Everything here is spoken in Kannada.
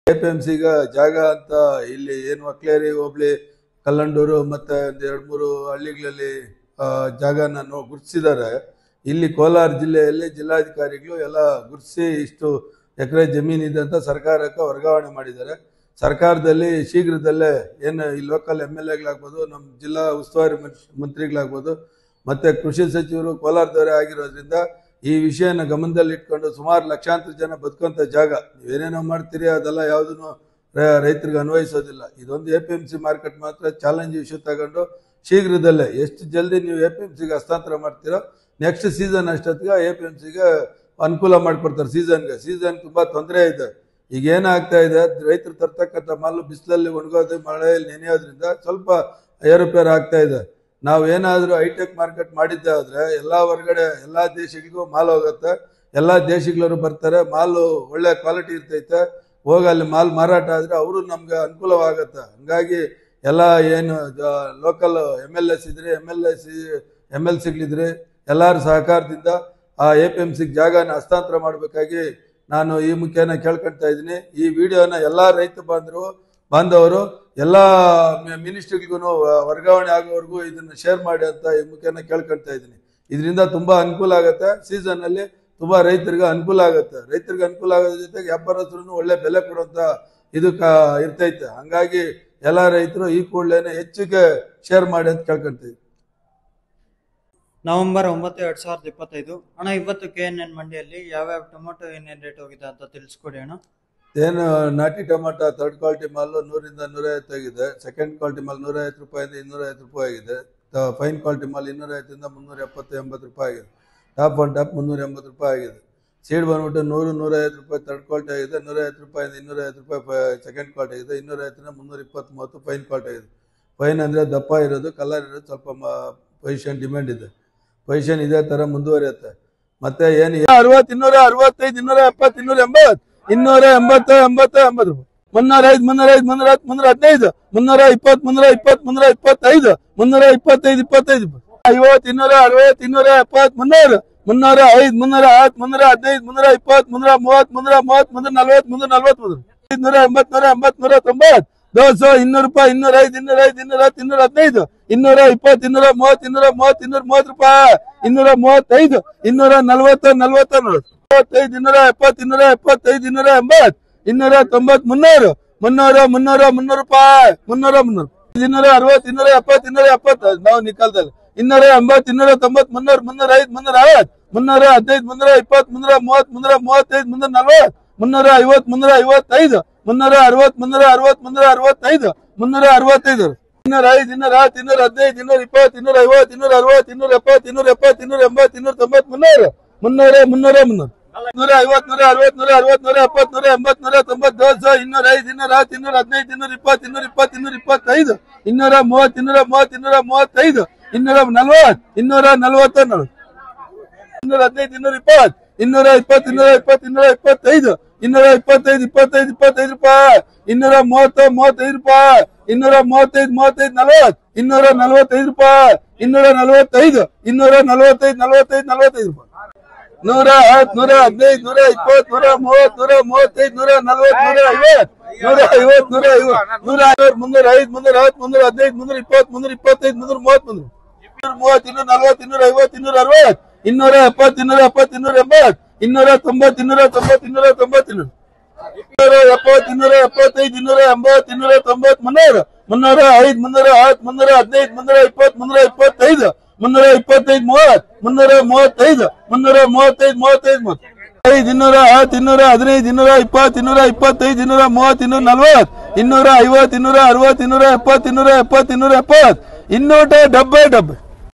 ಎಪಿಎಂಸಿ ಜಾಗ ಅಂತ ಇಲ್ಲಿ ಏನು ಒಕ್ಲೇರಿ ಹೋಬಳಿ ಕಲ್ಲಂಡೂರು ಮತ್ತೆ ಒಂದು 2-3 ಹಳ್ಳಿಗಳಲ್ಲಿ ಜಾಗನ ಗುರುತಿಸಿದ್ದಾರೆ. ಇಲ್ಲಿ ಕೋಲಾರ ಜಿಲ್ಲೆಯಲ್ಲಿ ಜಿಲ್ಲಾಧಿಕಾರಿಗಳು ಎಲ್ಲ ಗುರುತಿಸಿ ಇಷ್ಟು ಎಕರೆ ಜಮೀನಿದೆ ಅಂತ ಸರ್ಕಾರಕ್ಕೆ ವರ್ಗಾವಣೆ ಮಾಡಿದ್ದಾರೆ. ಸರ್ಕಾರದಲ್ಲಿ ಶೀಘ್ರದಲ್ಲೇ ಏನು ಈ ಲೋಕಲ್ MLAಗಳಾಗ್ಬೋದು, ನಮ್ಮ ಜಿಲ್ಲಾ ಉಸ್ತುವಾರಿ ಮಂತ್ರಿಗಳಾಗ್ಬೋದು ಮತ್ತೆ ಕೃಷಿ ಸಚಿವರು ಕೋಲಾರದವರೇ ಆಗಿರೋದ್ರಿಂದ ಈ ವಿಷಯನ ಗಮನದಲ್ಲಿಟ್ಕೊಂಡು ಸುಮಾರು ಲಕ್ಷಾಂತರ ಜನ ಬದುಕುವಂಥ ಜಾಗ ನೀವೇನೇನೋ ಮಾಡ್ತೀರಿ ಅದೆಲ್ಲ ಯಾವುದೂ ರೈತರಿಗೆ ಅನ್ವಯಿಸೋದಿಲ್ಲ. ಇದೊಂದು APMC ಮಾರ್ಕೆಟ್ ಮಾತ್ರ ಚಾಲೆಂಜ್ ಇಶ್ಯೂ ತಗೊಂಡು ಶೀಘ್ರದಲ್ಲೇ ಎಷ್ಟು ಜಲ್ದಿ ನೀವು APMCಗೆ ಹಸ್ತಾಂತರ ಮಾಡ್ತೀರೋ ನೆಕ್ಸ್ಟ್ ಸೀಸನ್ ಅಷ್ಟೊತ್ತಿಗೆ APMCಗೆ ಅನುಕೂಲ ಮಾಡಿಕೊಡ್ತಾರೆ. ಸೀಸನ್ ತುಂಬ ತೊಂದರೆ ಇದೆ. ಈಗ ಏನಾಗ್ತಾ ಇದೆ, ರೈತರು ತರ್ತಕ್ಕಂಥ ಮಾಲು ಬಿಸಿಲಲ್ಲಿ ಒಣಗೋದು, ಮಳೆಯಲ್ಲಿ ನೆನೆಯೋದ್ರಿಂದ ಸ್ವಲ್ಪ ಏರುಪೇರು ಆಗ್ತಾ ಇದೆ. ನಾವು ಏನಾದರೂ ಹೈಟೆಕ್ ಮಾರ್ಕೆಟ್ ಮಾಡಿದ್ದೆ ಆದರೆ ಎಲ್ಲ ಹೊರಗಡೆ ಎಲ್ಲ ದೇಶಗಳಿಗೂ ಮಾಲ್ ಹೋಗುತ್ತೆ, ಎಲ್ಲ ದೇಶಗಳವರು ಬರ್ತಾರೆ, ಮಾಲು ಒಳ್ಳೆ ಕ್ವಾಲಿಟಿ ಇರ್ತೈತೆ, ಹೋಗಿ ಅಲ್ಲಿ ಮಾಲ್ ಮಾರಾಟ ಆದರೆ ಅವರು ನಮ್ಗೆ ಅನುಕೂಲವಾಗುತ್ತೆ. ಹಂಗಾಗಿ ಎಲ್ಲ ಏನು ಲೋಕಲ್ MLS ಇದ್ರೆ MLCಗಳಿದ್ರೆ ಎಲ್ಲರ ಸಹಕಾರದಿಂದ ಆ APMCಗೆ ಜಾಗನ ಹಸ್ತಾಂತರ ಮಾಡಬೇಕಾಗಿ ನಾನು ಈ ಮುಖೇನ ಕೇಳ್ಕೊಳ್ತಾ ಇದ್ದೀನಿ. ಈ ವಿಡಿಯೋನ ಎಲ್ಲ ರೈತ ಬಾಂಧವರು ಎಲ್ಲ ಮಿನಿಸ್ಟ್ರಿಗಳಿಗೂ ವರ್ಗಾವಣೆ ಆಗೋವರೆಗೂ ಇದನ್ನ ಶೇರ್ ಮಾಡಿ ಅಂತ ಈ ಮುಖೇನ ಕೇಳ್ಕೊಳ್ತಾ ಇದ್ದೀನಿ. ಇದರಿಂದ ತುಂಬಾ ಅನುಕೂಲ ಆಗುತ್ತೆ. ಸೀಸನ್ ಅಲ್ಲಿ ತುಂಬಾ ರೈತರಿಗೆ ಅನುಕೂಲ ಆಗುತ್ತೆ. ರೈತರಿಗೆ ಅನುಕೂಲ ಆಗೋದ್ರ ಜೊತೆಗೆ ವ್ಯಾಪಾರಸ್ಥರು ಒಳ್ಳೆ ಬೆಲೆ ಕೊಡುವಂತ ಇದಕ್ಕೆ ಇರ್ತೈತೆ. ಹಂಗಾಗಿ ಎಲ್ಲ ರೈತರು ಈ ಕೂಡಲೇ ಹೆಚ್ಚಿಗೆ ಶೇರ್ ಮಾಡಿ ಅಂತ ಕೇಳ್ಕೊಳ್ತೀವಿ. ನವೆಂಬರ್ 9, 2025 ಅಣ್ಣ, ಇವತ್ತು KNN ಮಂಡಿಯಲ್ಲಿ ಯಾವ್ಯಾವ ಟೊಮೊಟೊ ಏನೇನು ರೇಟ್ ಹೋಗಿದೆ ಅಂತ ತಿಳಿಸ್ಕೊಡಿ ಅಣ್ಣ. ಏನು ನಾಟಿ ಟೊಮಾಟೊ ಥರ್ಡ್ ಕ್ವಾಲಿಟಿ ಮಾಲು 100ರಿಂದ 150 ಆಗಿದೆ. ಸೆಕೆಂಡ್ ಕ್ವಾಲಿಟಿ ಮಾಲ್ 150 ರೂಪಾಯಿಂದ 250 ರೂಪಾಯಿ ಆಗಿದೆ. ಫೈನ್ ಕ್ವಾಲಿಟಿ ಮಾಲ್ 250ರಿಂದ 370-80 ರೂಪಾಯಿ ಆಗಿದೆ. ಟಾಪ್ ಆನ್ ಟಾಪ್ 380 ರೂಪಾಯಿ ಆಗಿದೆ. ಸೀಡ್ ಬಂದ್ಬಿಟ್ಟು 100-150 ರೂಪಾಯಿ ಥರ್ಡ್ ಕ್ವಾಲಿಟಿ ಆಗಿದೆ. 150 ರೂಪಾಯಿಂದ 250 ರೂಪಾಯಿ ಸೆಕೆಂಡ್ ಕ್ವಾಲಿಟಿ ಆಗಿದೆ. 250ರಿಂದ 320-30 ಫೈನ್ ಕ್ವಾಲಿಟಿ ಆಗಿದೆ. ಫೈನ್ ಅಂದರೆ ದಪ್ಪ ಇರೋದು, ಕಲರ್ ಇರೋದು, ಸ್ವಲ್ಪ ಪೊಸಿಷನ್ ಡಿಮ್ಯಾಂಡ್ ಇದೆ. ಪೊಸಿಷನ್ ಇದೇ ತರ ಮುಂದುವರಿಯುತ್ತೆ. ಮತ್ತೆ ಏನು 60, 265, 270, 280, 280, 80, 80 ರೂಪಾಯಿ. 305, 305, 310, 315, 320, 325, 25, 50, 260, 270, 300, 305, 310, 320, 330, 330, 340, 380, 180, 200 ರೂಪಾಯಿ, 205, 210, 220, 230, 230 ರೂಪಾಯಿ, 235, 240, 270, 270, 280, 290, 300 ರೂಪಾಯಿ, 300, 260, 270, 270 ನಾವು ನಿಕಾಲ್ದಲ್ಲಿ 280, 290, 300, 305, 360, 315, 320, 330, 335, 340, 350, 355, 360, 365, 365, 215, 220, 215, 220, 250, 260, 270, 280, 290, 300, 350, 160, 170, 180, 205, 215, 220, 225, 230, 235, 240, 220, 215, 220, 225, 25 ರೂಪಾಯಿ, 230, 35 ರೂಪಾಯಿ, 235, 40, 245 ರೂಪಾಯಿ, 245, 245, 45 ರೂಪಾಯಿ, 110, 115, 120, 130, 135, 140, 150, 150, 305, 310, 320, 325, 330, 240, 250, 260, 270, 280, 290, 270, 290, 270, 275, 280, 290, 305, 310, 325, 325, 335, 210, 215, 220, 225, 230, 250, 230, 240, 250, 260, 270, 280, 290, 270, 280,